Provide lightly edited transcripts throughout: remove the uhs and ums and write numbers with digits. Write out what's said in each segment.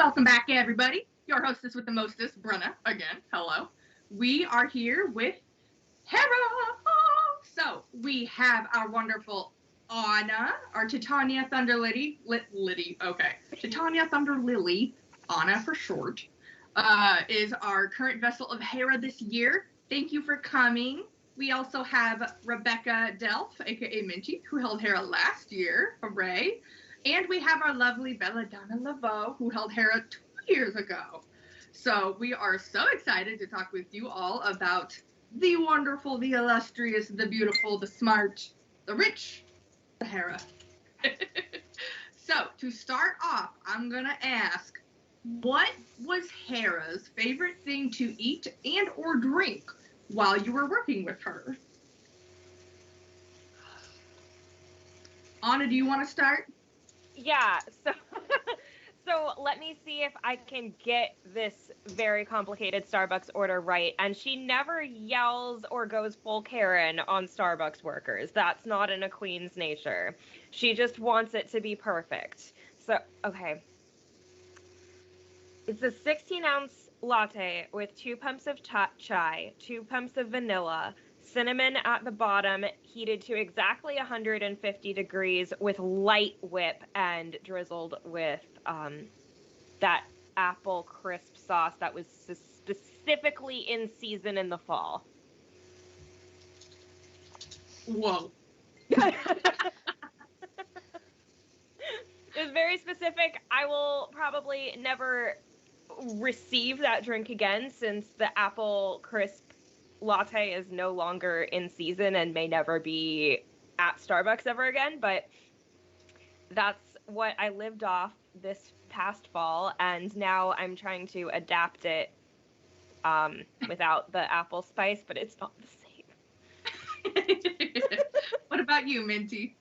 Welcome back, everybody. Your hostess with the mostest, Brenna, again. Hello. We are here with Hera. So we have our wonderful Anna, our Titania Thunder Lily. Okay. Titania Thunder Lily, Anna for short, is our current vessel of Hera this year. Thank you for coming. We also have Rebecca Delph, aka Minty, who held Hera last year. Hooray. And we have our lovely Belladonna Laveau, who held Hera 2 years ago. So we are so excited to talk with you all about the wonderful, the illustrious, the beautiful, the smart, the rich, the Hera. So to start off, I'm going to ask, what was Hera's favorite thing to eat and or drink while you were working with her? Anna, do you want to start? Yeah, so let me see if I can get this very complicated Starbucks order right. And she never yells or goes full Karen on Starbucks workers. That's not in a queen's nature. She just wants it to be perfect. So, okay. It's a 16-ounce latte with 2 pumps of chai, 2 pumps of vanilla, cinnamon at the bottom, heated to exactly 150 degrees with light whip and drizzled with that apple crisp sauce that was specifically in season in the fall. Whoa. It was very specific. I will probably never receive that drink again since the apple crisp latte is no longer in season and may never be at Starbucks ever again, but that's what I lived off this past fall, and now I'm trying to adapt it without the apple spice, but it's not the same. What about you, Minty?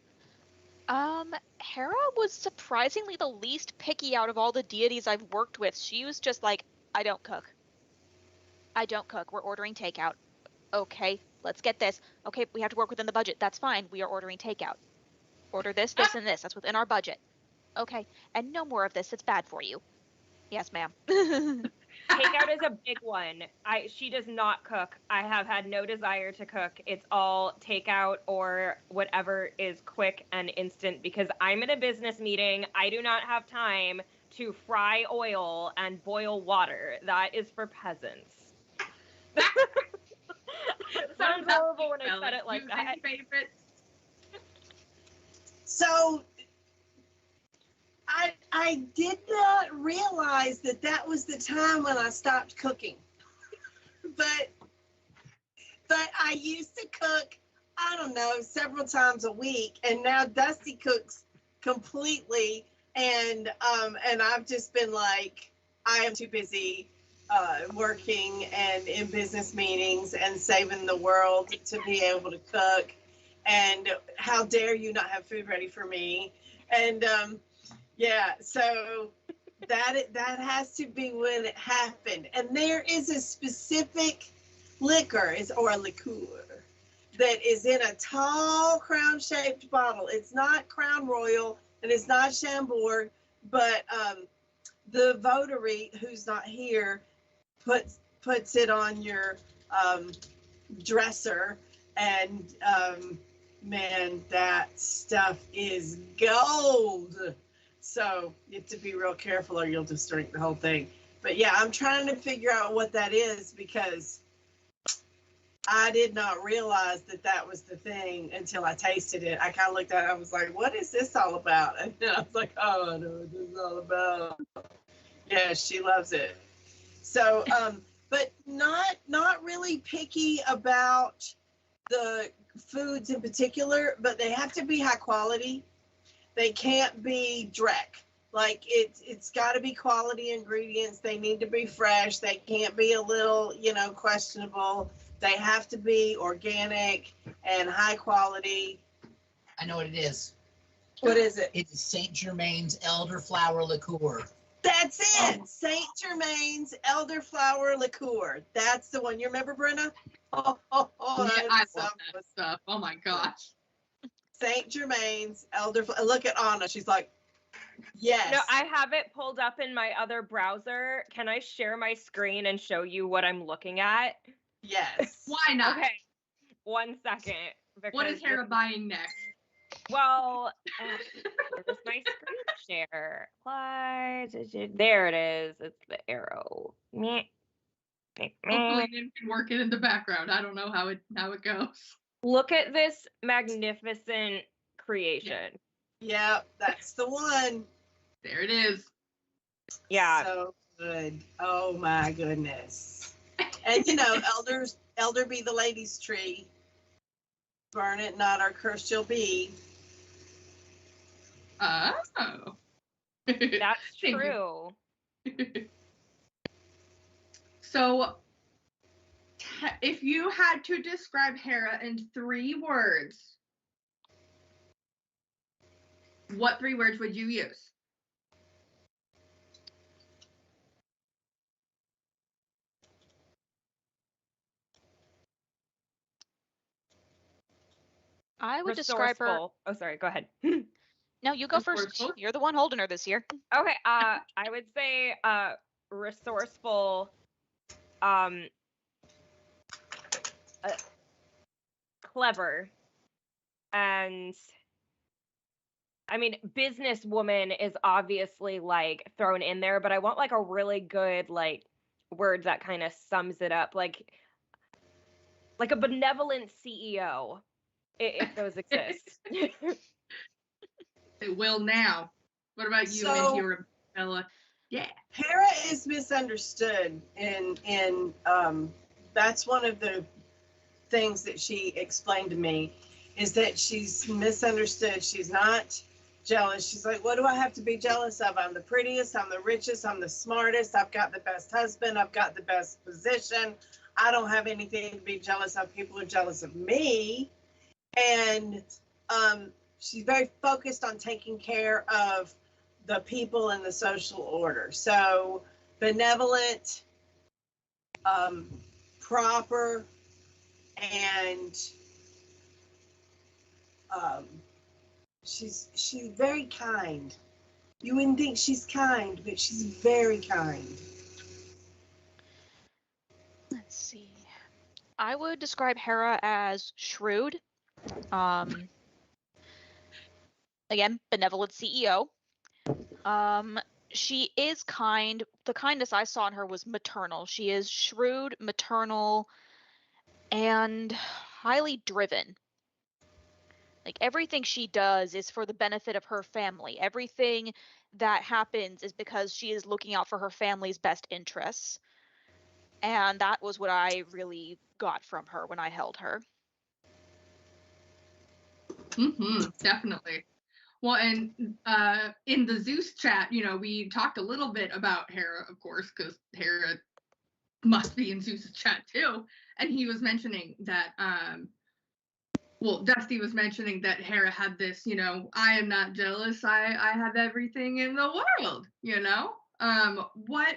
Hera was surprisingly the least picky out of all the deities I've worked with. She was just like, I don't cook. We're ordering takeout. Okay, let's get this. Okay, we have to work within the budget. That's fine. We are ordering takeout. Order this, this, and this. That's within our budget. Okay, and no more of this. It's bad for you. Yes, ma'am. Takeout is a big one. She does not cook. I have had no desire to cook. It's all takeout or whatever is quick and instant because I'm in a business meeting. I do not have time to fry oil and boil water. That is for peasants. It sounds horrible when I said it like that. Any favorites? So I did not realize that was the time when I stopped cooking. but I used to cook, I don't know, several times a week, and now Dusty cooks completely, and I've just been like, I am too busy working and in business meetings and saving the world to be able to cook, and how dare you not have food ready for me. And yeah, so that has to be when it happened. And there is a specific liquor or a liqueur that is in a tall crown-shaped bottle. It's not Crown Royal and it's not Chambord, but the votary, who's not here, puts it on your dresser, and man, that stuff is gold. So you have to be real careful or you'll just drink the whole thing. But yeah, I'm trying to figure out what that is because I did not realize that was the thing until I tasted it. I kind of looked at it, I was like, what is this all about? And then I was like, oh, I know what this is all about. Yeah, she loves it. So, but not really picky about the foods in particular, but they have to be high quality. They can't be dreck. Like it's got to be quality ingredients. They need to be fresh. They can't be a little, questionable. They have to be organic and high quality. I know what it is. What is it? It is St. Germain's elderflower liqueur. That's it. St. Germain's elderflower liqueur. That's the one. You remember, Brenna? Yeah, I love that stuff. Oh my gosh. St. Germain's elderflower. Look at Anna. She's like, Yes. No, I have it pulled up in my other browser. Can I share my screen and show you what I'm looking at? Yes. Why not? Okay, 1 second. What is because Hera buying next? Well, where's my screen share? Why did you? There it is. It's the arrow. Meh. Meh, meh. Hopefully, Nim can work it in the background. I don't know how it goes. Look at this magnificent creation. Yep, that's the one. There it is. Yeah. So good. Oh my goodness. And elder be the lady's tree. Burn it, not our curse shall be. Oh. That's Thank you. true. So, if you had to describe Hera in 3 words, what 3 words would you use? I would describe her. Resourceful. Oh, sorry. Go ahead. No, you go first. Resourceful? You're the one holding her this year. Okay. I would say resourceful. Clever, and I mean, businesswoman is obviously like thrown in there, but I want like a really good like word that kind of sums it up, like a benevolent CEO, if those exist. It will now. What about you, So- Minty or Bella? Yeah. Hera is misunderstood, and that's one of the things that she explained to me, is that she's misunderstood. She's not jealous. She's like, what do I have to be jealous of? I'm the prettiest, I'm the richest, I'm the smartest, I've got the best husband, I've got the best position. I don't have anything to be jealous of. People are jealous of me. And she's very focused on taking care of the people in the social order. So benevolent, proper, and she's very kind. You wouldn't think she's kind, but she's very kind. Let's see. I would describe Hera as shrewd. Again, benevolent CEO. She is kind. The kindness I saw in her was maternal. She is shrewd, maternal, and highly driven. Like everything she does is for the benefit of her family. Everything that happens is because she is looking out for her family's best interests. And that was what I really got from her when I held her. Definitely. Well, and in the Zeus chat, we talked a little bit about Hera, of course, because Hera must be in Zeus's chat too. And he was mentioning that, Dusty was mentioning that Hera had this, I am not jealous. I have everything in the world, what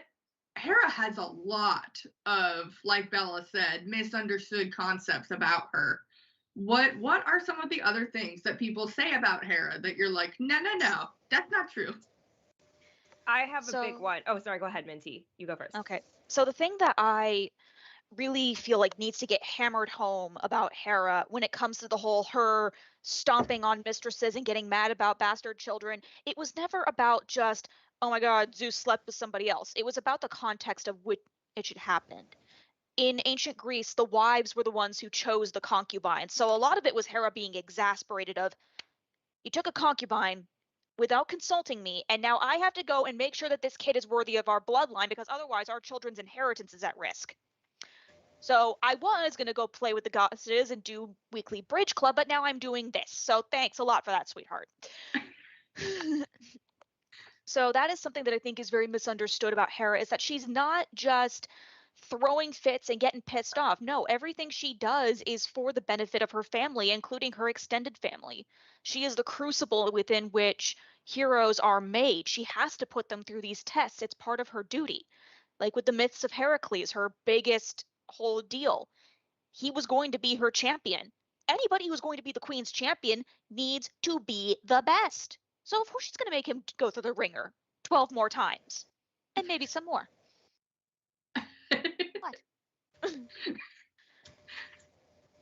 Hera has a lot of, like Bella said, misunderstood concepts about her. What are some of the other things that people say about Hera that you're like, no, that's not true? I have a big one. Oh, sorry. Go ahead, Minty. You go first. Okay. So the thing that I really feel like needs to get hammered home about Hera when it comes to the whole her stomping on mistresses and getting mad about bastard children, it was never about just, oh my God, Zeus slept with somebody else. It was about the context of which it should happen. In ancient Greece, the wives were the ones who chose the concubines. So a lot of it was Hera being exasperated of, you took a concubine without consulting me, and now I have to go and make sure that this kid is worthy of our bloodline because otherwise our children's inheritance is at risk. So I was going to go play with the goddesses and do weekly bridge club, but now I'm doing this. So thanks a lot for that, sweetheart. So that is something that I think is very misunderstood about Hera, is that she's not just throwing fits and getting pissed off. No, everything she does is for the benefit of her family, including her extended family. She is the crucible within which heroes are made. She has to put them through these tests. It's part of her duty. Like with the myths of Heracles, her biggest whole deal. He was going to be her champion. Anybody who's going to be the queen's champion needs to be the best. So of course she's going to make him go through the ringer 12 more times. And maybe some more. What?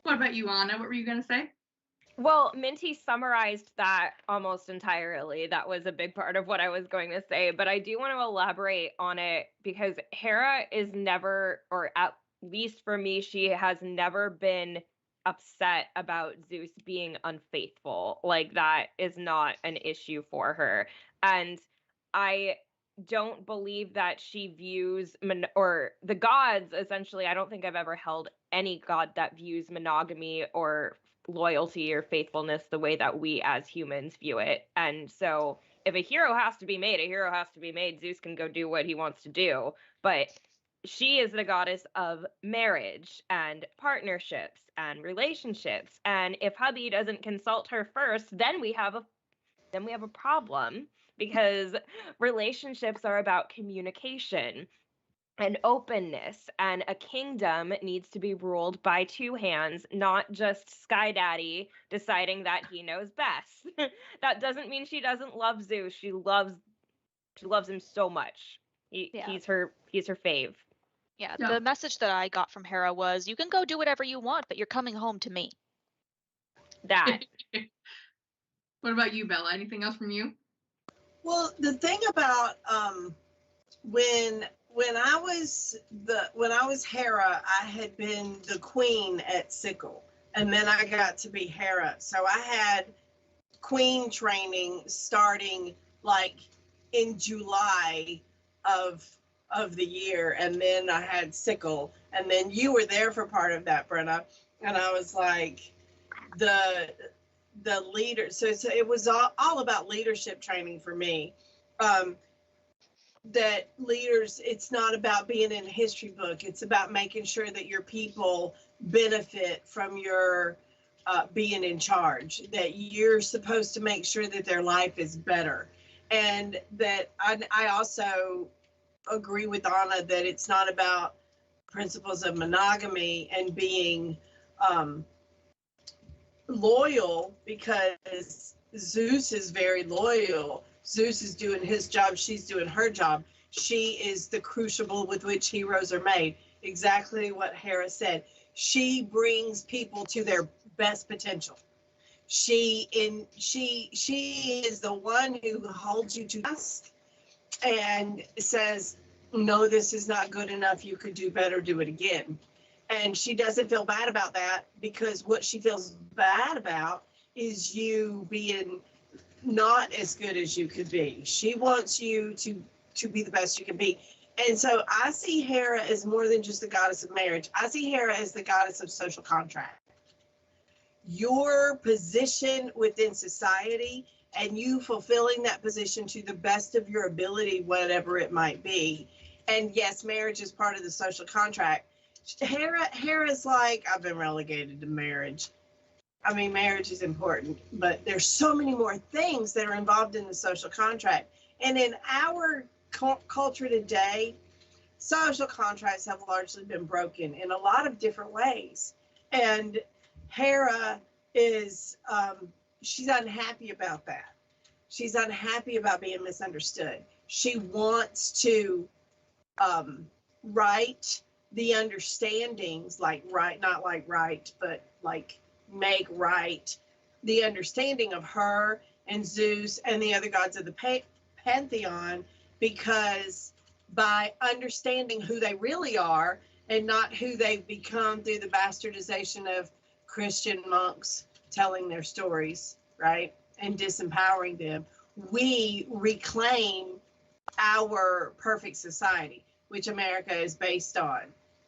What about you, Anna? What were you gonna say? Well, Minty summarized that almost entirely. That was a big part of what I was going to say, but I do want to elaborate on it because Hera is never, or at least for me, she has never been upset about Zeus being unfaithful. Like, that is not an issue for her. And I don't believe that she views or the gods, essentially. I don't think I've ever held any god that views monogamy or loyalty or faithfulness the way that we as humans view it. And so if a hero has to be made, a hero has to be made. Zeus can go do what he wants to do, but she is the goddess of marriage and partnerships and relationships. And if hubby doesn't consult her first, then we have a problem, because relationships are about communication and openness, and a kingdom needs to be ruled by two hands, not just Sky Daddy deciding that he knows best. That doesn't mean she doesn't love Zeus. She loves him so much. He's her fave. Yeah, Yeah. the message that I got from Hera was, you can go do whatever you want, but you're coming home to me. That. What about you, Bella? Anything else from you? Well, the thing about when I was Hera, I had been the queen at Sickle, and then I got to be Hera. So I had queen training starting like in July of the year, and then I had Sickle, and then you were there for part of that, Brenna, and I was like the leader. So it was all about leadership training for me. That leaders, it's not about being in a history book. It's about making sure that your people benefit from your being in charge, that you're supposed to make sure that their life is better. And that I also agree with Anna that it's not about principles of monogamy and being loyal, because Zeus is very loyal. Zeus is doing his job, she's doing her job. She is the crucible with which heroes are made. Exactly what Hera said. She brings people to their best potential. She is the one who holds you to task and says, no, this is not good enough, you could do better, do it again. And she doesn't feel bad about that, because what she feels bad about is you being not as good as you could be. She wants you to be the best you can be. And so I see Hera as more than just the goddess of marriage. I see Hera as the goddess of social contract. Your position within society and you fulfilling that position to the best of your ability, whatever it might be. And yes, marriage is part of the social contract. Hera's like, I've been relegated to marriage. I mean, marriage is important, but there's so many more things that are involved in the social contract. And in our culture today, social contracts have largely been broken in a lot of different ways. And Hera is, she's unhappy about that. She's unhappy about being misunderstood. She wants to right the understandings, like right, not like right, but like make right the understanding of her and Zeus and the other gods of the pantheon, because by understanding who they really are and not who they've become through the bastardization of Christian monks telling their stories, right, and disempowering them, we reclaim our perfect society, which America is based on,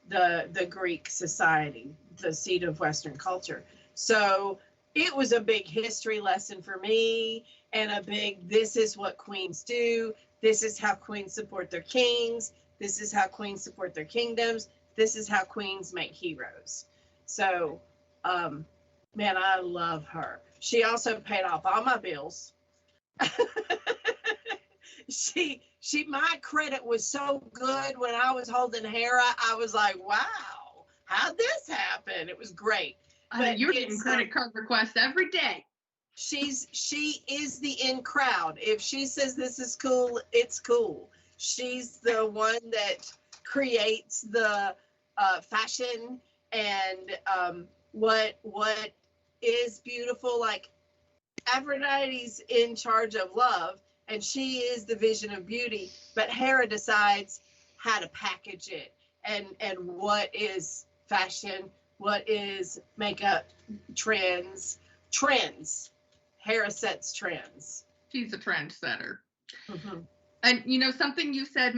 the Greek society, the seat of Western culture. So it was a big history lesson for me, and a big, this is what queens do. This is how queens support their kings. This is how queens support their kingdoms. This is how queens make heroes. So, man, I love her. She also paid off all my bills. My credit was so good when I was holding Hera. I was like, wow, how'd this happen? It was great. You're getting credit card requests every day. She is the in crowd. If she says this is cool, it's cool. She's the one that creates the fashion and what is beautiful. Like Aphrodite's in charge of love, and she is the vision of beauty. But Hera decides how to package it and what is fashion, what is makeup, trends. Hera sets trends. She's a trendsetter. Mm-hmm. And you know, something you said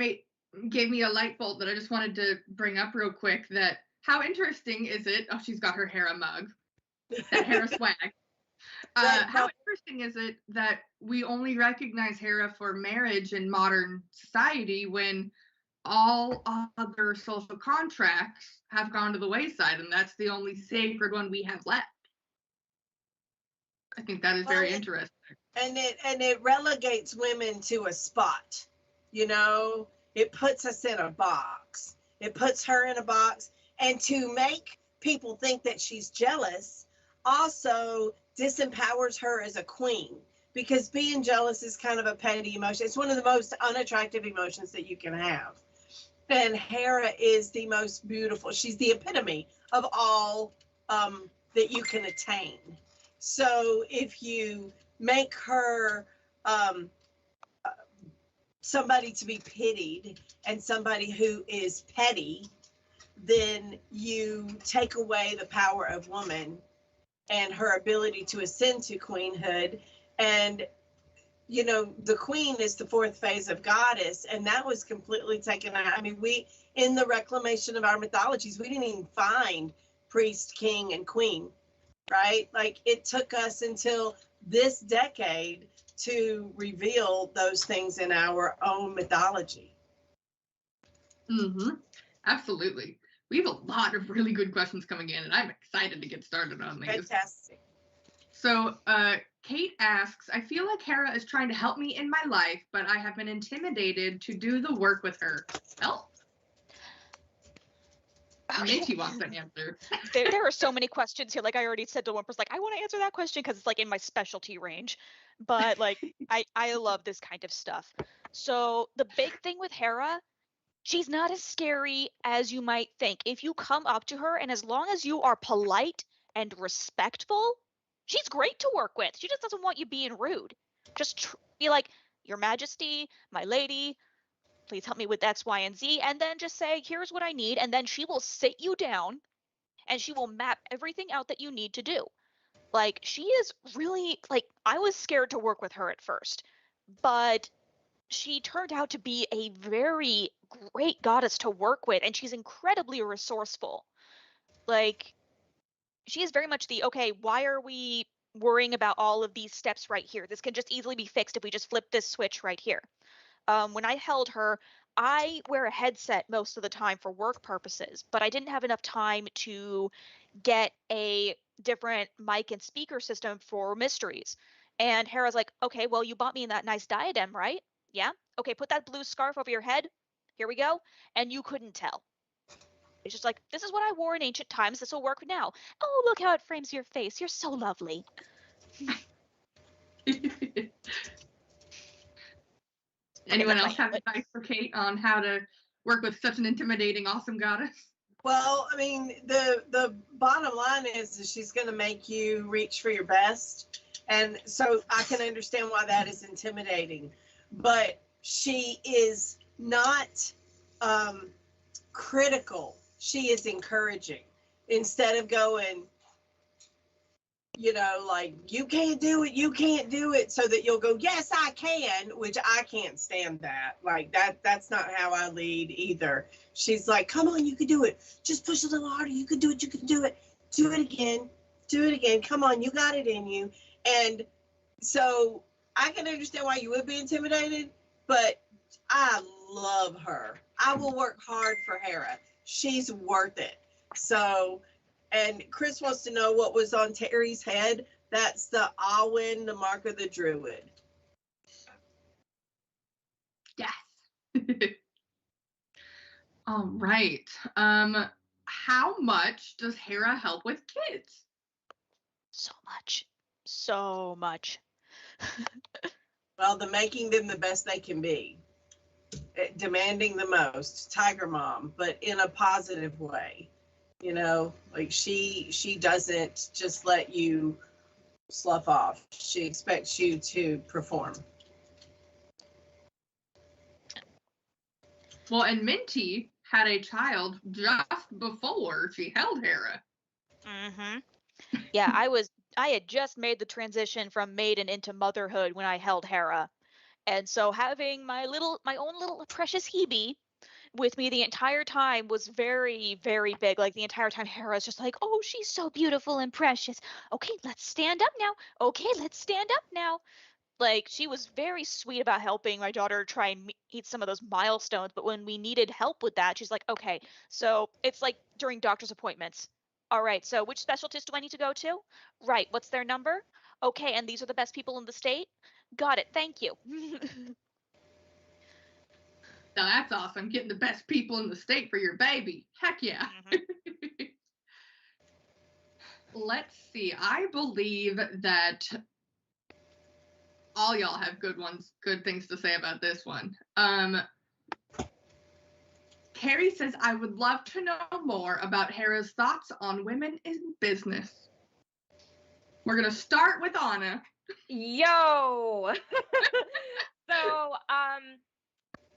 gave me a light bulb that I just wanted to bring up real quick. That how interesting is it? Oh, she's got her Hera mug, that Hera swag. How interesting is it that we only recognize Hera for marriage in modern society when all other social contracts have gone to the wayside, and that's the only sacred one we have left? I think that is very interesting. And it relegates women to a spot. You know, it puts us in a box. It puts her in a box. And to make people think that she's jealous also disempowers her as a queen, because being jealous is kind of a petty emotion. It's one of the most unattractive emotions that you can have. And Hera is the most beautiful. She's the epitome of all that you can attain. So if you make her somebody to be pitied and somebody who is petty, then you take away the power of woman and her ability to ascend to queenhood. And, you know, the queen is the fourth phase of goddess, and that was completely taken out. I mean, in the reclamation of our mythologies, we didn't even find priest, king, and queen, right? Like, it took us until this decade to reveal those things in our own mythology. Mm-hmm. Absolutely. We have a lot of really good questions coming in, and I'm excited to get started on these. Fantastic. So, Kate asks, I feel like Hera is trying to help me in my life, but I have been intimidated to do the work with her. Help? Minty wants an answer. There are so many questions here. Like I already said to one person, like, I want to answer that question because it's like in my specialty range. But like, I love this kind of stuff. So the big thing with Hera, she's not as scary as you might think. If you come up to her and as long as you are polite and respectful, she's great to work with. She just doesn't want you being rude. Just be like, Your Majesty, my lady, please help me with X, Y, and Z. And then just say, here's what I need. And then she will sit you down and she will map everything out that you need to do. Like, she is really, like, I was scared to work with her at first, but she turned out to be a very great goddess to work with, and she's incredibly resourceful. Like, she is very much the, okay, why are we worrying about all of these steps right here? This can just easily be fixed if we just flip this switch right here. When I held her, I wear a headset most of the time for work purposes, but I didn't have enough time to get a different mic and speaker system for mysteries. And Hera's like, okay, well, you bought me that nice diadem, right? Yeah. Okay, put that blue scarf over your head. Here we go. And you couldn't tell. It's just like, this is what I wore in ancient times. This will work now. Oh, look how it frames your face. You're so lovely. Anyone else have advice for Kate on how to work with such an intimidating, awesome goddess? Well, I mean, the bottom line is she's going to make you reach for your best. And so I can understand why that is intimidating. But she is not critical. She is encouraging. Instead of going, you know, like, you can't do it, so that you'll go, yes, I can, which I can't stand that. Like, that's not how I lead either. She's like, come on, you can do it. Just push a little harder. You can do it. You can do it. Do it again. Do it again. Come on, you got it in you. And so I can understand why you would be intimidated, but I love her. I will work hard for Hera. She's worth it. So, and Chris wants to know what was on Terry's head. That's the Awen, the mark of the druid. Yes. All right. How much does Hera help with kids? So much. so much. Well, the making them the best they can be, demanding the most, Tiger Mom, but in a positive way. You know, like she doesn't just let you slough off. She expects you to perform. Well, and Minty had a child just before she held Hera. Mm-hmm. Yeah, I had just made the transition from maiden into motherhood when I held Hera. And so having my own little precious Hebe with me the entire time was very, very big. Like the entire time Hera's just like, oh, she's so beautiful and precious. Okay, let's stand up now. Okay, let's stand up now. Like she was very sweet about helping my daughter try and meet some of those milestones, but when we needed help with that, she's like, okay, so it's like during doctor's appointments. All right, so which specialist do I need to go to? Right, what's their number? Okay, and these are the best people in the state? Got it, thank you. Now that's awesome. Getting the best people in the state for your baby. Heck yeah. Mm-hmm. Let's see. I believe that all y'all have good things to say about this one. Carrie says, I would love to know more about Hera's thoughts on women in business. We're going to start with Anna. Yo! So,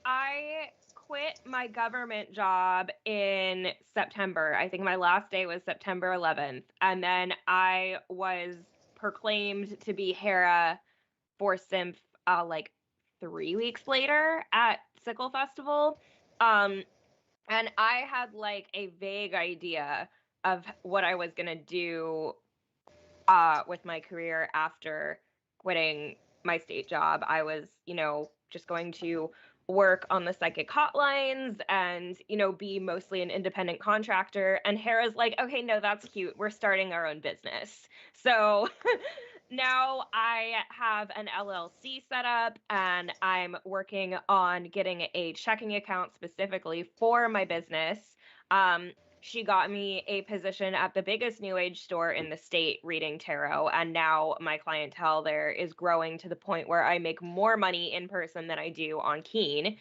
I quit my government job in September. I think my last day was September 11th. And then I was proclaimed to be Hera for Symph like 3 weeks later at Sickle Festival. And I had like a vague idea of what I was going to do with my career after quitting my state job. I was, just going to work on the psychic hotlines and, be mostly an independent contractor. And Hera's like, okay, no, that's cute. We're starting our own business. So now I have an LLC set up and I'm working on getting a checking account specifically for my business. She got me a position at the biggest new age store in the state reading tarot. And now my clientele there is growing to the point where I make more money in person than I do on Keen.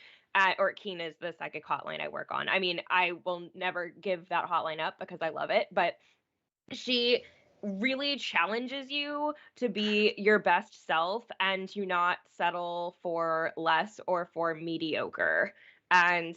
Or Keen is the psychic hotline I work on. I mean, I will never give that hotline up because I love it. But she really challenges you to be your best self and to not settle for less or for mediocre. And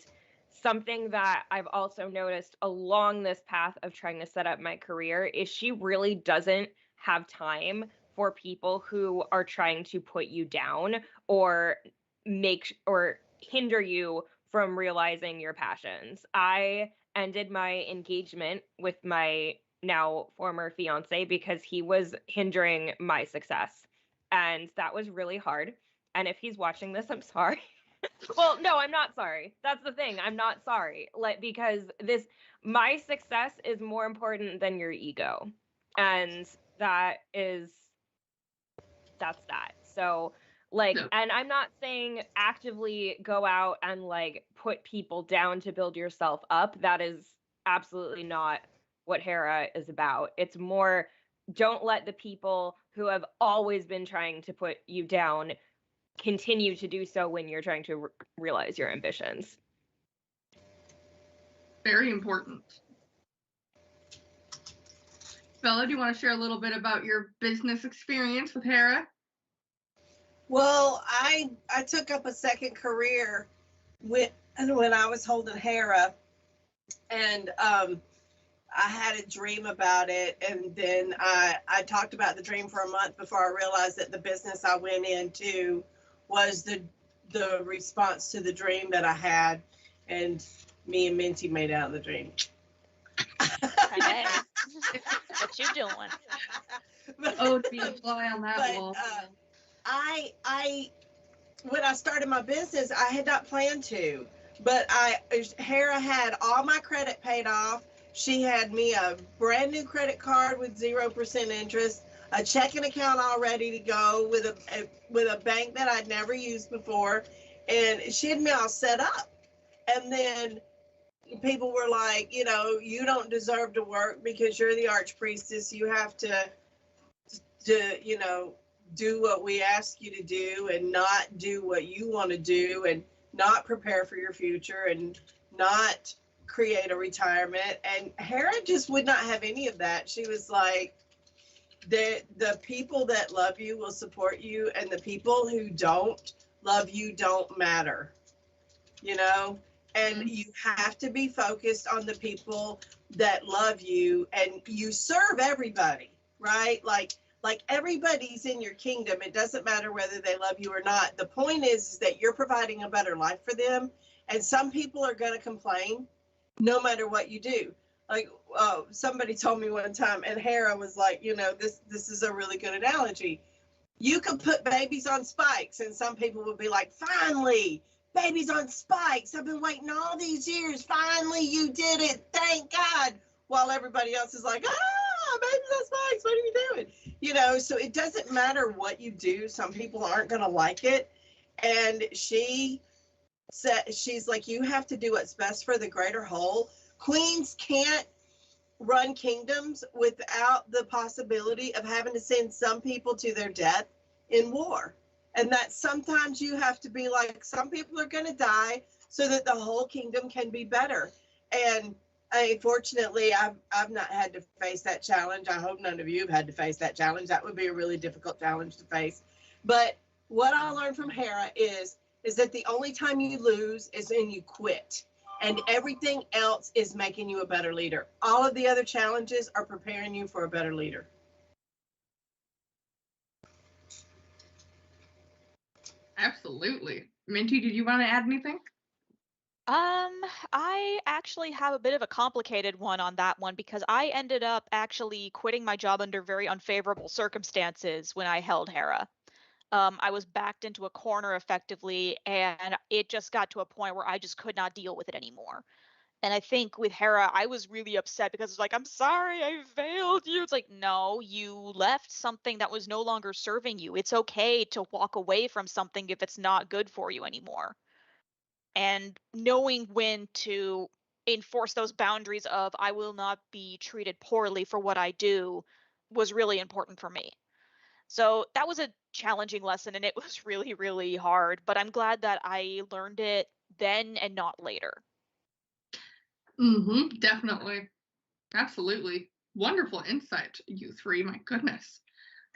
something that I've also noticed along this path of trying to set up my career is she really doesn't have time for people who are trying to put you down or hinder you from realizing your passions. I ended my engagement with my now former fiance because he was hindering my success. And that was really hard. And if he's watching this, I'm sorry. Well, no, I'm not sorry. That's the thing. I'm not sorry. Because my success is more important than your ego. And that's that. So and I'm not saying actively go out and put people down to build yourself up. That is absolutely not what Hera is about. It's more, don't let the people who have always been trying to put you down continue to do so when you're trying to realize your ambitions. Very important. Bella, do you want to share a little bit about your business experience with Hera? Well, I took up a second career when I was holding Hera, and I had a dream about it, and then I talked about the dream for a month before I realized that the business I went into was the response to the dream that I had, and me and Minty made out in the dream. Hey, what you doing? Oh, be a fly on that wall. When I started my business, I had not planned to, but Hera had all my credit paid off. She had me a brand new credit card with 0% interest, a checking account all ready to go with a bank that I'd never used before, and she had me all set up. And then people were like, you don't deserve to work because you're the archpriestess. You have to do what we ask you to do and not do what you want to do and not prepare for your future and not create a retirement. And Hera just would not have any of that. She was like, the people that love you will support you, and the people who don't love you don't matter, and you have to be focused on the people that love you, and you serve everybody, right? Like everybody's in your kingdom. It doesn't matter whether they love you or not. The point is that you're providing a better life for them, and some people are going to complain no matter what you do. Like somebody told me one time, and Hera was like, this is a really good analogy. You could put babies on spikes, and some people would be like, finally, babies on spikes. I've been waiting all these years. Finally, you did it. Thank God. While everybody else is like, babies on spikes. What are you doing? So it doesn't matter what you do. Some people aren't going to like it. And she's like, you have to do what's best for the greater whole. Queens can't run kingdoms without the possibility of having to send some people to their death in war. And that sometimes you have to be like, some people are going to die so that the whole kingdom can be better. And fortunately, I've not had to face that challenge. I hope none of you have had to face that challenge. That would be a really difficult challenge to face. But what I learned from Hera is that the only time you lose is when you quit. And everything else is making you a better leader. All of the other challenges are preparing you for a better leader. Absolutely. Minty, did you want to add anything? I actually have a bit of a complicated one on that one because I ended up actually quitting my job under very unfavorable circumstances when I held Hera. I was backed into a corner effectively, and it just got to a point where I just could not deal with it anymore. And I think with Hera, I was really upset because it's like, I'm sorry, I failed you. It's like, no, you left something that was no longer serving you. It's okay to walk away from something if it's not good for you anymore. And knowing when to enforce those boundaries of I will not be treated poorly for what I do was really important for me. So that was a challenging lesson, and it was really, really hard, but I'm glad that I learned it then and not later. Definitely. Absolutely. Wonderful insight, you three. My goodness.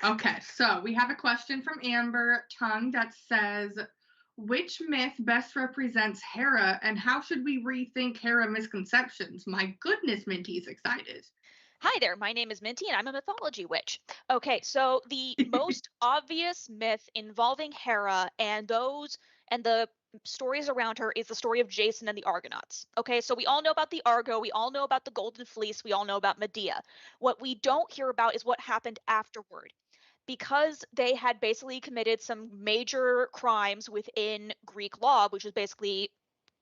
Okay, so we have a question from Amber Tongue that says, which myth best represents Hera, and how should we rethink Hera misconceptions? My goodness, Minty's excited. Hi there, my name is Minty and I'm a mythology witch. Okay, so the most obvious myth involving Hera and the stories around her is the story of Jason and the Argonauts. Okay, so we all know about the Argo, we all know about the Golden Fleece, we all know about Medea. What we don't hear about is what happened afterward. Because they had basically committed some major crimes within Greek law, which was basically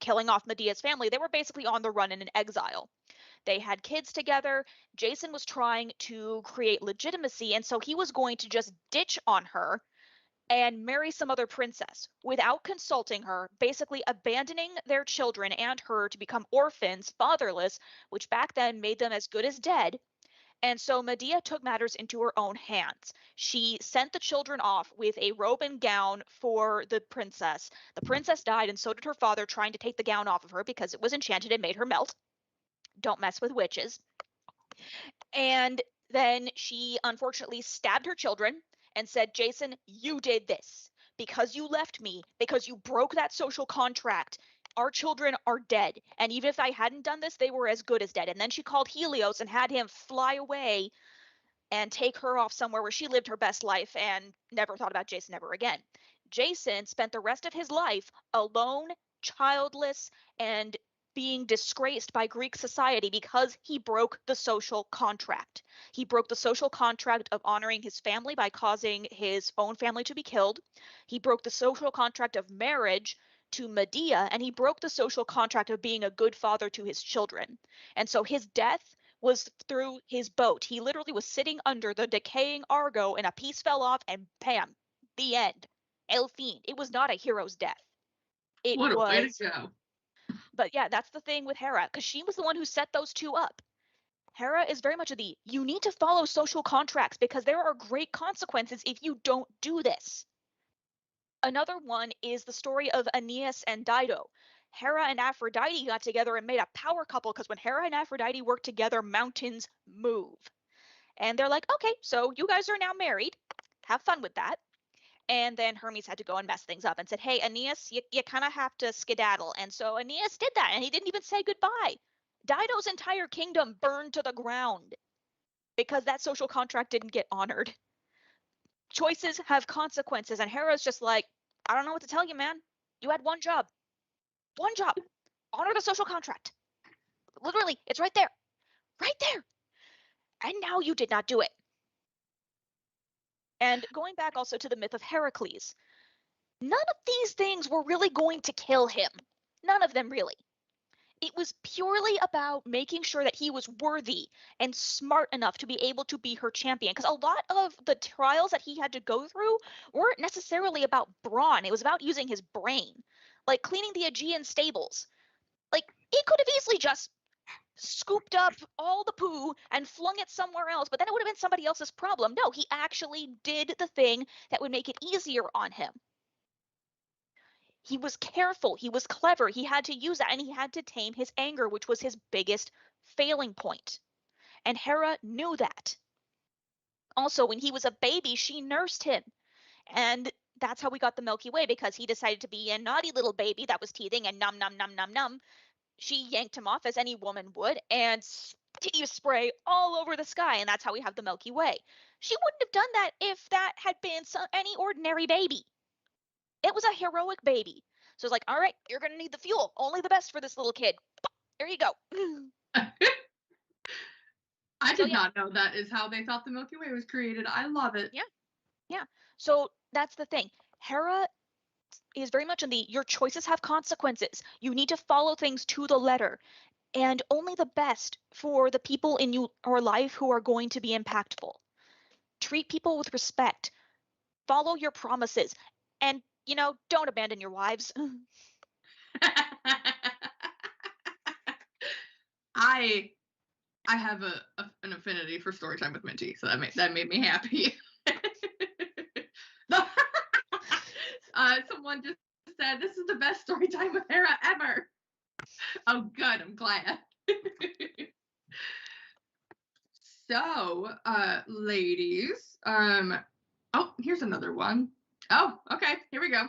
killing off Medea's family, they were basically on the run and in exile. They had kids together. Jason was trying to create legitimacy, and so he was going to just ditch on her and marry some other princess without consulting her, basically abandoning their children and her to become orphans, fatherless, which back then made them as good as dead. And so Medea took matters into her own hands. She sent the children off with a robe and gown for the princess. The princess died, and so did her father, trying to take the gown off of her because it was enchanted and made her melt. Don't mess with witches. And then she unfortunately stabbed her children and said, Jason, you did this because you left me, because you broke that social contract. Our children are dead. And even if I hadn't done this, they were as good as dead. And then she called Helios and had him fly away and take her off somewhere where she lived her best life and never thought about Jason ever again. Jason spent the rest of his life alone, childless, and being disgraced by Greek society because he broke the social contract. He broke the social contract of honoring his family by causing his own family to be killed. He broke the social contract of marriage to Medea, and he broke the social contract of being a good father to his children. And so his death was through his boat. He literally was sitting under the decaying Argo and a piece fell off and bam, the end. Elfine. It was not a hero's death. What a way to go. But yeah, that's the thing with Hera, because she was the one who set those two up. Hera is very much of the, you need to follow social contracts because there are great consequences if you don't do this. Another one is the story of Aeneas and Dido. Hera and Aphrodite got together and made a power couple because when Hera and Aphrodite work together, mountains move. And they're like, okay, so you guys are now married. Have fun with that. And then Hermes had to go and mess things up and said, hey, Aeneas, you kind of have to skedaddle. And so Aeneas did that, and he didn't even say goodbye. Dido's entire kingdom burned to the ground because that social contract didn't get honored. Choices have consequences, and Hera's just like, I don't know what to tell you, man. You had one job. One job. Honor the social contract. Literally, it's right there. Right there. And now you did not do it. And going back also to the myth of Heracles, none of these things were really going to kill him. None of them really. It was purely about making sure that he was worthy and smart enough to be able to be her champion. Because a lot of the trials that he had to go through weren't necessarily about brawn. It was about using his brain. Like cleaning the Aegean stables. Like, he could have easily just scooped up all the poo and flung it somewhere else, but then it would have been somebody else's problem. No, he actually did the thing that would make it easier on him. He was careful, he was clever, he had to use that, and he had to tame his anger, which was his biggest failing point. And Hera knew that. Also, when he was a baby, she nursed him. And that's how we got the Milky Way, because he decided to be a naughty little baby that was teething and num, num, num, num, num. She yanked him off as any woman would and spray all over the sky, and that's how we have the Milky Way. She wouldn't have done that if that had been any ordinary baby. It was a heroic baby. So it's like, all right, you're going to need the fuel. Only the best for this little kid. There you go. I did not know that is how they thought the Milky Way was created. I love it. Yeah. So that's the thing. Hera is very much in the, your choices have consequences. You need to follow things to the letter. And only the best for the people in your life who are going to be impactful. Treat people with respect. Follow your promises. And, don't abandon your wives. I have an affinity for story time with Minty, so that made me happy. Someone just said this is the best story time with Hera ever. Oh, good. I'm glad. So, ladies, oh, here's another one. Oh, okay. Here we go.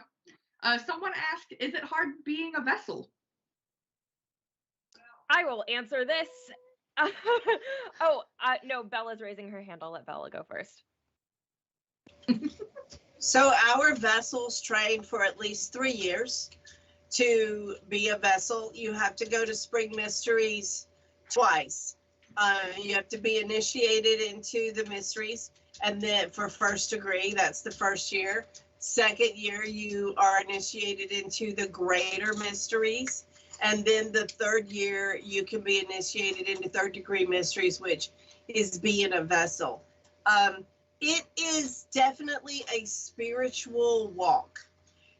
Someone asked, is it hard being a vessel? I will answer this. No, Bella's raising her hand. I'll let Bella go first. So our vessels train for at least 3 years to be a vessel. You have to go to Spring Mysteries twice. You have to be initiated into the mysteries, and then for first degree, that's the first year. Second year, you are initiated into the greater mysteries. And then the third year, you can be initiated into third degree mysteries, which is being a vessel. It is definitely a spiritual walk.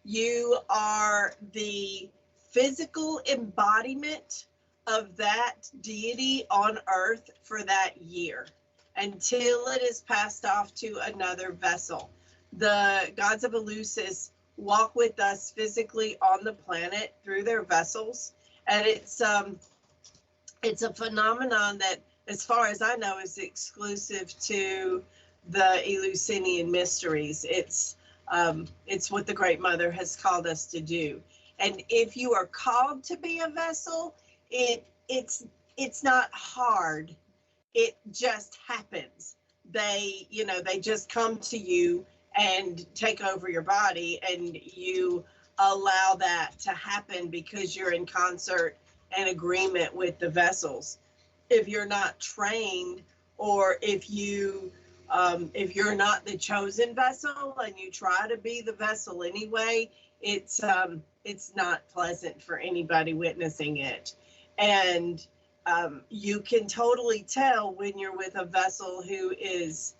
You are the physical embodiment of that deity on earth for that year until it is passed off to another vessel. The gods of Eleusis walk with us physically on the planet through their vessels, and it's a phenomenon that, as far as I know, is exclusive to the Eleusinian mysteries. It's what the Great Mother has called us to do. And if you are called to be a vessel, it's not hard. It just happens. They just come to you and take over your body, and you allow that to happen because you're in concert and agreement with the vessels. If you're not trained, or if you're not the chosen vessel and you try to be the vessel anyway, it's not pleasant for anybody witnessing it. And you can totally tell when you're with a vessel who is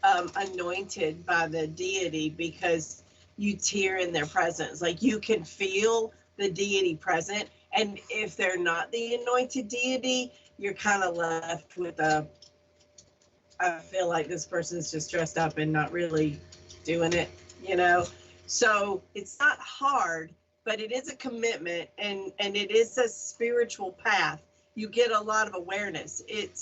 anointed by the deity, because you tear in their presence. Like, you can feel the deity present, And if they're not the anointed deity, you're kind of left with I feel like this person's just dressed up and not really doing it, you know? So it's not hard, but it is a commitment, and it is a spiritual path. You get a lot of awareness. It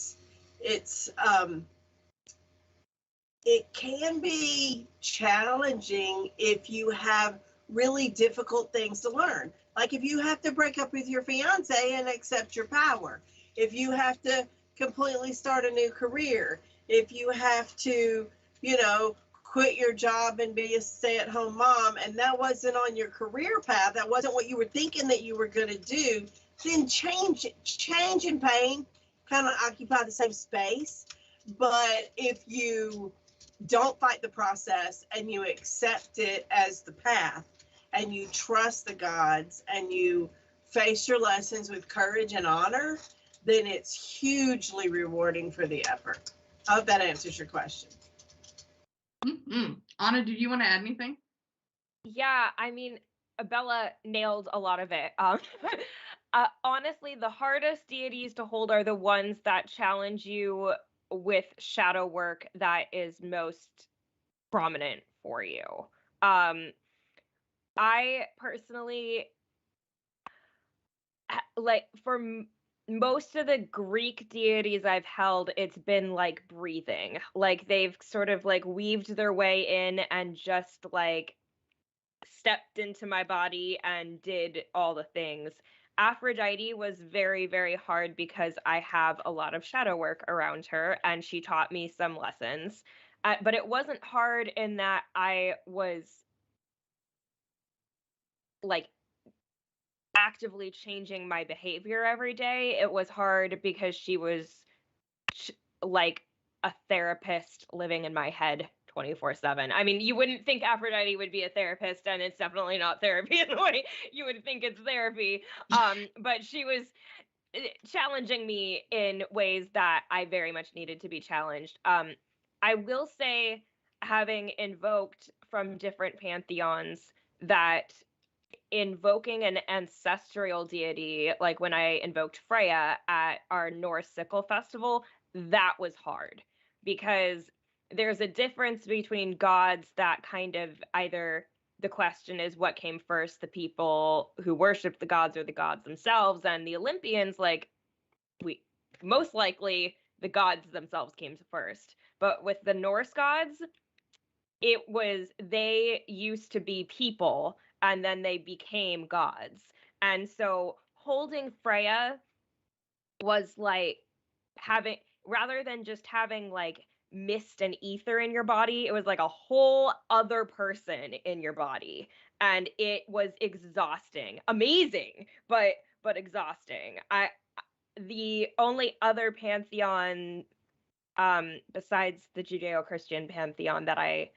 can be challenging if you have really difficult things to learn. Like if you have to break up with your fiance and accept your power, if you have to completely start a new career, if you have to, quit your job and be a stay-at-home mom, and that wasn't on your career path, that wasn't what you were thinking that you were going to do, then change and pain kind of occupy the same space. But if you don't fight the process and you accept it as the path and you trust the gods and you face your lessons with courage and honor, then it's hugely rewarding for the effort. I hope that answers your question. Mm-hmm. Anna, do you want to add anything? Yeah, I mean, Bella nailed a lot of it. Honestly, the hardest deities to hold are the ones that challenge you with shadow work that is most prominent for you. I personally, like, for most of the Greek deities I've held, it's been like breathing. Like, they've sort of like weaved their way in and just like stepped into my body and did all the things. Aphrodite was very, very hard because I have a lot of shadow work around her and she taught me some lessons. But it wasn't hard in that I was like actively changing my behavior every day. It was hard because she was like a therapist living in my head 24/7. I mean, you wouldn't think Aphrodite would be a therapist, and it's definitely not therapy in the way you would think it's therapy. But she was challenging me in ways that I very much needed to be challenged. I will say, having invoked from different pantheons, that invoking an ancestral deity, like when I invoked Freya at our Norse Sickle Festival, that was hard because there's a difference between gods that kind of either the question is what came first, the people who worship the gods or the gods themselves, and the Olympians, like, we most likely the gods themselves came first. But with the Norse gods, it was they used to be people and then they became gods. And so holding Freya was like having, rather than just having like mist and ether in your body, it was like a whole other person in your body. And it was exhausting. Amazing, but exhausting. The only other pantheon besides the Judeo-Christian pantheon that I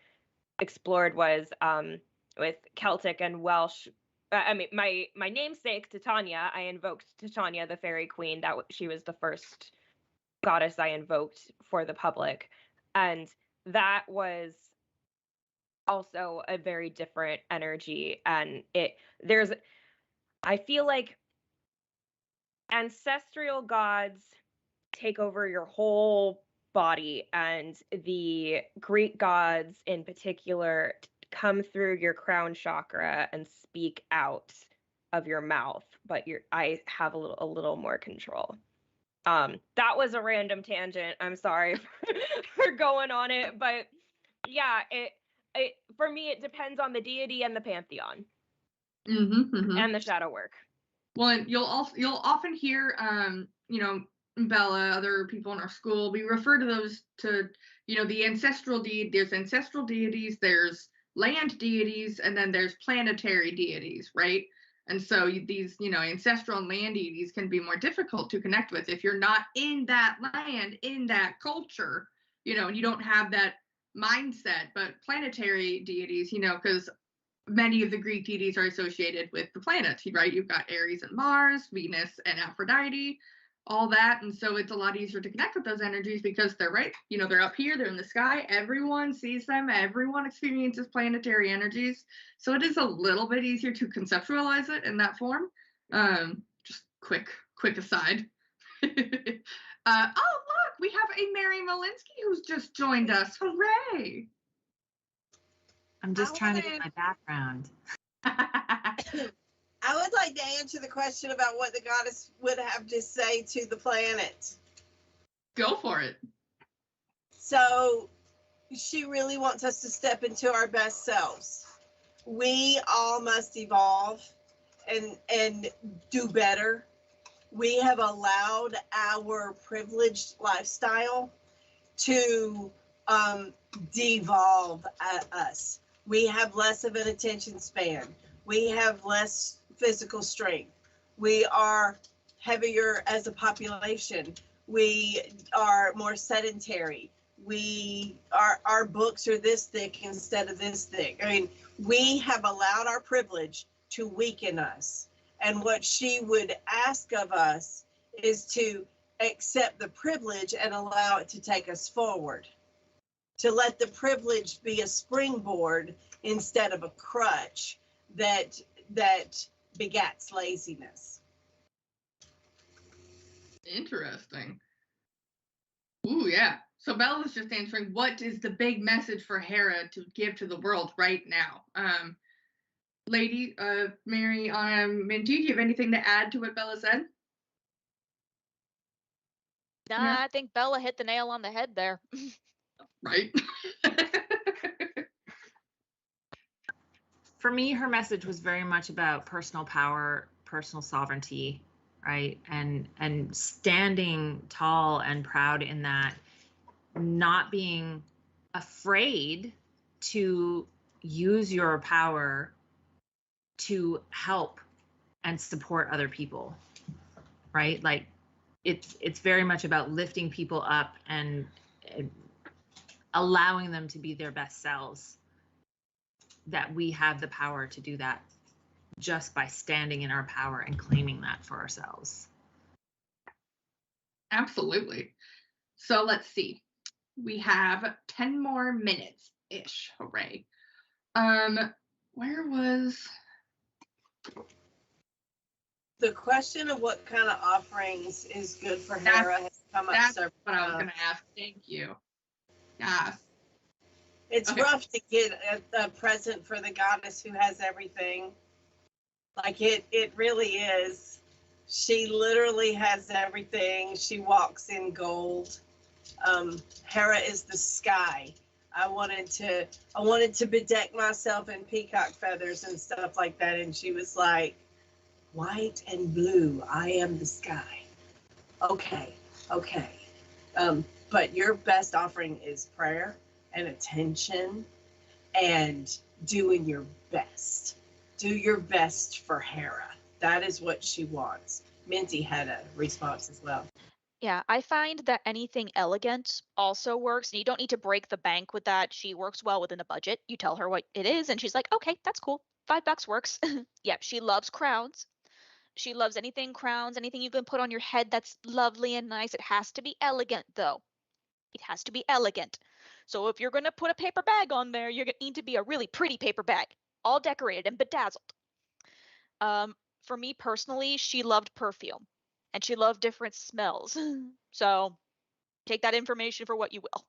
explored was with Celtic and Welsh. I mean, my namesake Titania. I invoked Titania, the fairy queen. She was the first goddess I invoked for the public, and that was also a very different energy. And I feel like ancestral gods take over your whole body, and the Greek gods in particular come through your crown chakra and speak out of your mouth, but I have a little more control. That was a random tangent. I'm sorry for going on it, but yeah, it for me it depends on the deity and the pantheon. And the shadow work. Well, and you'll often hear Bella, other people in our school, we refer to those to, the ancestral deity. There's ancestral deities, there's land deities, and then there's planetary deities, right? And so these, ancestral and land deities can be more difficult to connect with if you're not in that land, in that culture, and you don't have that mindset. But planetary deities, because many of the Greek deities are associated with the planets, right? You've got Ares and Mars, Venus and Aphrodite, all that. And so it's a lot easier to connect with those energies because they're right, they're up here, they're in the sky, everyone sees them, everyone experiences planetary energies. So it is a little bit easier to conceptualize it in that form, which quick aside. Oh, look, we have a Mary Malinsky who's just joined us. Hooray! I'm just trying to get my background. I would like to answer the question about what the goddess would have to say to the planet. Go for it. So she really wants us to step into our best selves. We all must evolve and do better. We have allowed our privileged lifestyle to devolve us. We have less of an attention span. We have less physical strength. We are heavier as a population. We are more sedentary. Our books are this thick instead of this thick. I mean, we have allowed our privilege to weaken us. And what she would ask of us is to accept the privilege and allow it to take us forward. To let the privilege be a springboard instead of a crutch that begats laziness. Interesting. Ooh, yeah. So Bella's just answering, what is the big message for Hera to give to the world right now? Lady, Mary, Minty, do you have anything to add to what Bella said? Nah, Yeah. I think Bella hit the nail on the head there. Right? For me, her message was very much about personal power, personal sovereignty, right? And standing tall and proud in that, not being afraid to use your power to help and support other people, right? Like it's very much about lifting people up and allowing them to be their best selves, that we have the power to do that just by standing in our power and claiming that for ourselves. Absolutely. So let's see. We have 10 more minutes-ish. Hooray. Where was... The question of what kind of offerings is good for Hera has come up That's several what I was times. going to ask. Thank you. Yes. It's Okay. rough to get a present for the goddess who has everything. Like it really is. She literally has everything. She walks in gold. Hera is the sky. I wanted to bedeck myself in peacock feathers and stuff like that, and she was like, white and blue, I am the sky. Okay. But your best offering is prayer and attention and doing your best. Do your best for Hera. That is what she wants. Minty had a response as well. Yeah, I find that anything elegant also works. And you don't need to break the bank with that. She works well within the budget. You tell her what it is, and she's like, okay, that's cool. $5 works. Yep, she loves crowns. She loves anything crowns, anything you can put on your head that's lovely and nice. It has to be elegant, though. It has to be elegant. So if you're going to put a paper bag on there, you're going to need to be a really pretty paper bag, all decorated and bedazzled. For me personally, she loved perfume, and she loved different smells. So take that information for what you will.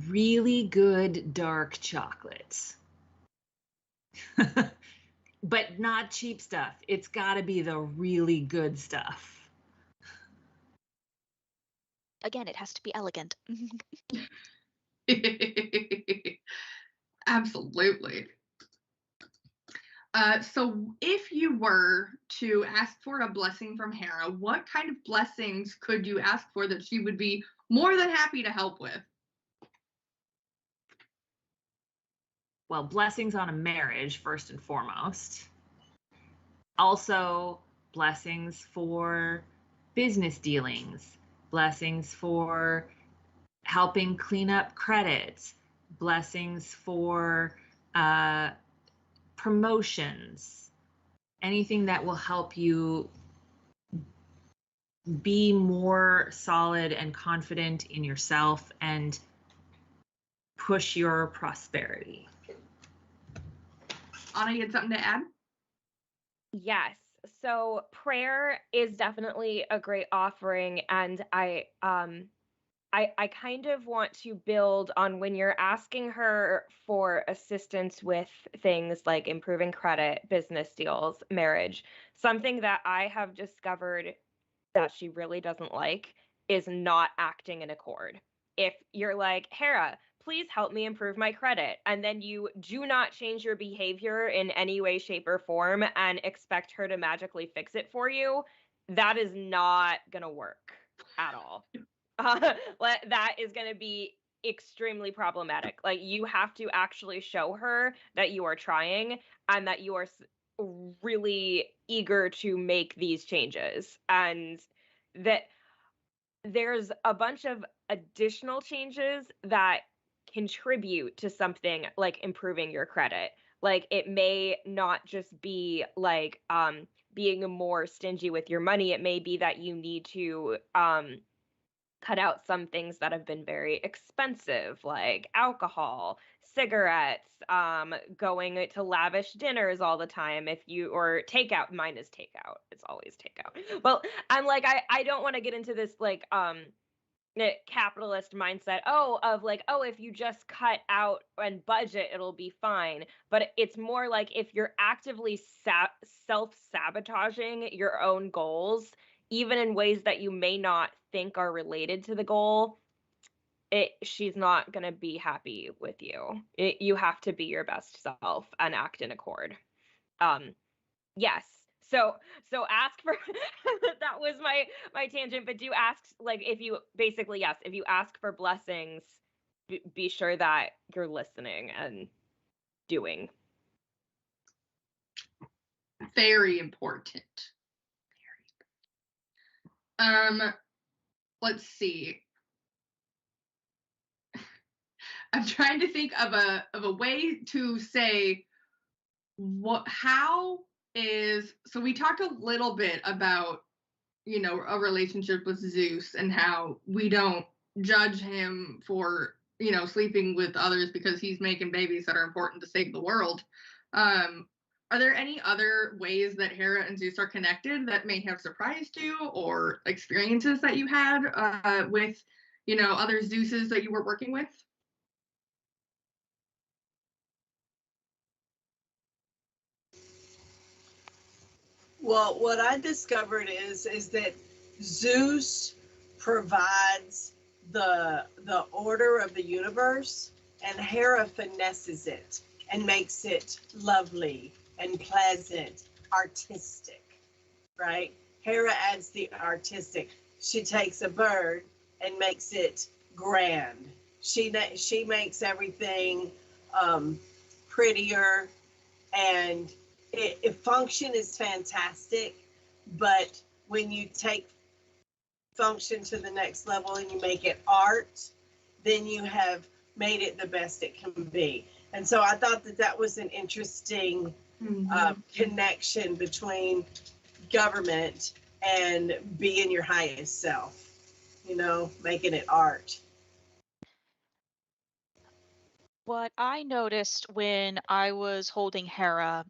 Really good dark chocolates. But not cheap stuff. It's got to be the really good stuff. Again, it has to be elegant. Absolutely. So if you were to ask for a blessing from Hera, what kind of blessings could you ask for that she would be more than happy to help with? Well, blessings on a marriage, first and foremost. Also, blessings for business dealings, blessings for helping clean up credit, blessings for promotions, anything that will help you be more solid and confident in yourself and push your prosperity. Anna, you had something to add? Yes. So prayer is definitely a great offering, and I kind of want to build on when you're asking her for assistance with things like improving credit, business deals, marriage. Something that I have discovered that she really doesn't like is not acting in accord. If you're like, Hera, please help me improve my credit, and then you do not change your behavior in any way, shape, or form and expect her to magically fix it for you, that is not going to work at all. That is going to be extremely problematic. Like, you have to actually show her that you are trying and that you are really eager to make these changes, and that there's a bunch of additional changes that contribute to something like improving your credit. Like, it may not just be like being more stingy with your money. It may be that you need to cut out some things that have been very expensive, like alcohol, cigarettes, going to lavish dinners all the time. If you, or takeout, mine is takeout. It's always takeout. Well, I'm like, I don't want to get into this like capitalist mindset, of like, if you just cut out and budget, it'll be fine. But it's more like, if you're actively self-sabotaging your own goals, even in ways that you may not think are related to the goal, she's not going to be happy with you. You have to be your best self and act in accord. Yes. So ask for that was my tangent, but do ask, like, if you basically, yes, if you ask for blessings, be sure that you're listening and doing. Very important. Let's see. I'm trying to think of a way to say so we talked a little bit about, a relationship with Zeus and how we don't judge him for, sleeping with others because he's making babies that are important to save the world. Are there any other ways that Hera and Zeus are connected that may have surprised you, or experiences that you had with, other Zeuses that you were working with? Well, what I discovered is that Zeus provides the order of the universe, and Hera finesses it and makes it lovely and pleasant, artistic, right? Hera adds the artistic. She takes a bird and makes it grand. She makes everything prettier, and function is fantastic, but when you take function to the next level and you make it art, then you have made it the best it can be. And so I thought that was an interesting connection between government and being your highest self, making it art. What I noticed when I was holding Hera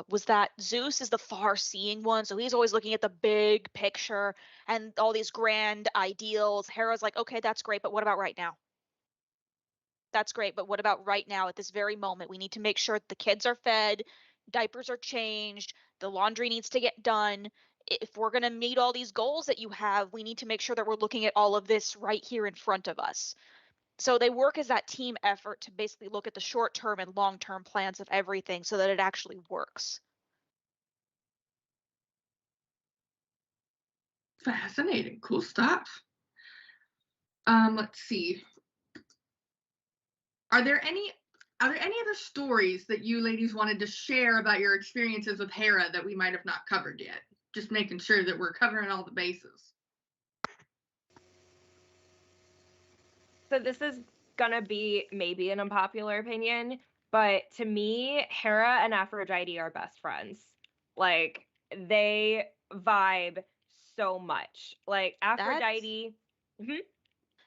was that Zeus is the far-seeing one, so he's always looking at the big picture and all these grand ideals. Hera's like, okay, that's great, but what about right now? That's great, but what about right now at this very moment? We need to make sure the kids are fed, diapers are changed, the laundry needs to get done. If we're going to meet all these goals that you have, we need to make sure that we're looking at all of this right here in front of us. So they work as that team effort to basically look at the short-term and long-term plans of everything so that it actually works. Fascinating. Cool stuff. Let's see. Are there any other stories that you ladies wanted to share about your experiences with Hera that we might have not covered yet? Just making sure that we're covering all the bases. So this is gonna be maybe an unpopular opinion, but to me, Hera and Aphrodite are best friends. Like, they vibe so much. Like, Aphrodite.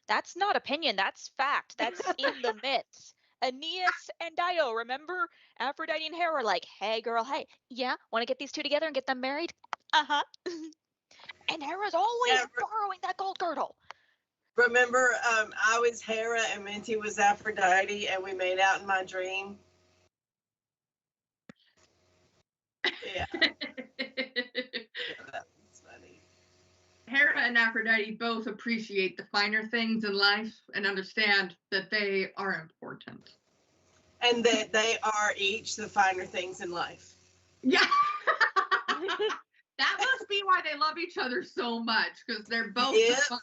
That's not opinion. That's fact. That's in the myths. Aeneas and Dido, remember? Aphrodite and Hera were like, hey, girl, hey, yeah, want to get these two together and get them married? Uh-huh. And Hera's always Yeah, borrowing that gold girdle. Remember, I was Hera and Minty was Aphrodite, and we made out in my dream. Yeah, that was funny. Hera and Aphrodite both appreciate the finer things in life and understand that they are important. And that they are each the finer things in life. Yeah. That must be why they love each other so much, because they're both Yep. the fine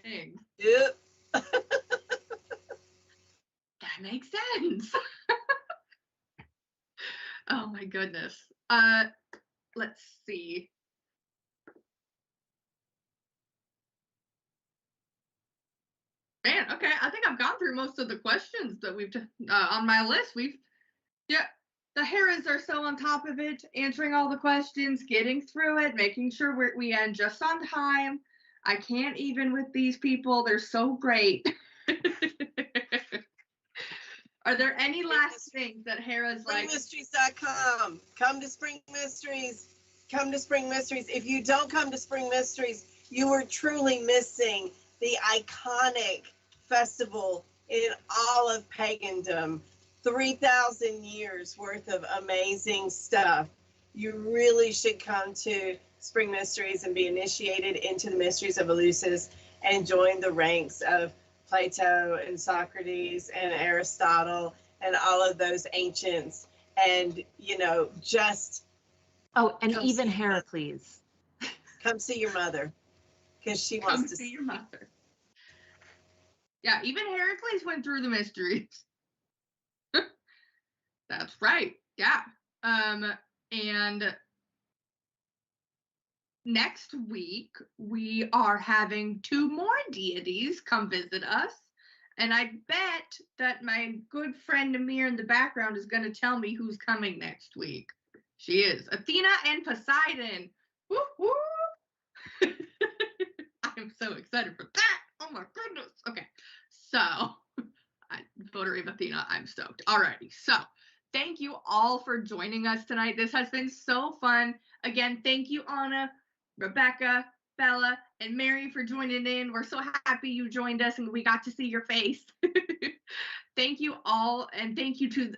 things. Yep. That makes sense. Oh my goodness. Let's see. Man, okay, I think I've gone through most of the questions that we've on my list. The Heras are so on top of it, answering all the questions, getting through it, making sure we end just on time. I can't even with these people. They're so great. Are there any last things that Hera's like? SpringMysteries.com. Come to Spring Mysteries. Come to Spring Mysteries. If you don't come to Spring Mysteries, you are truly missing the iconic festival in all of pagandom. 3,000 years worth of amazing stuff. You really should come to Spring Mysteries and be initiated into the mysteries of Eleusis and join the ranks of Plato and Socrates and Aristotle and all of those ancients. And, just Oh, and Come even see Heracles. come see your mother because she Come wants to see your mother. Yeah, even Heracles went through the mysteries. That's right. Yeah. And next week we are having 2 more deities come visit us. And I bet that my good friend Amir in the background is going to tell me who's coming next week. She is Athena and Poseidon. Woo woo! I'm so excited for that. Oh my goodness. Okay. So, Votary of Athena, I'm stoked. Alrighty. So, thank you all for joining us tonight. This has been so fun. Again, thank you, Anna, Rebecca, Bella, and Mary for joining in. We're so happy you joined us and we got to see your face. Thank you all, and thank you to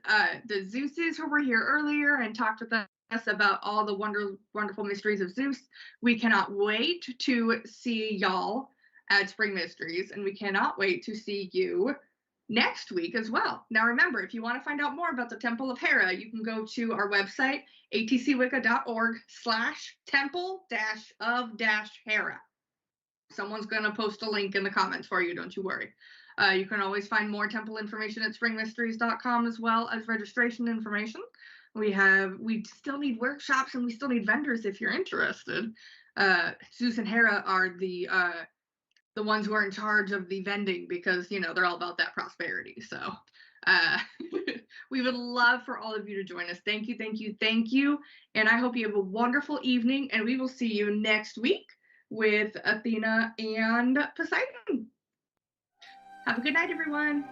the Zeuses who were here earlier and talked with us about all the wonderful mysteries of Zeus. We cannot wait to see y'all at Spring Mysteries, and we cannot wait to see you next week as well. Now remember, if you want to find out more about the Temple of Hera, you can go to our website, atcwicca.org/temple-of-Hera. Someone's going to post a link in the comments for you, don't you worry. You can always find more temple information at springmysteries.com as well as registration information. We still need workshops and we still need vendors if you're interested. Zeus and Hera are the ones who are in charge of the vending because, they're all about that prosperity. So we would love for all of you to join us. Thank you, thank you, thank you. And I hope you have a wonderful evening, and we will see you next week with Athena and Poseidon. Have a good night, everyone.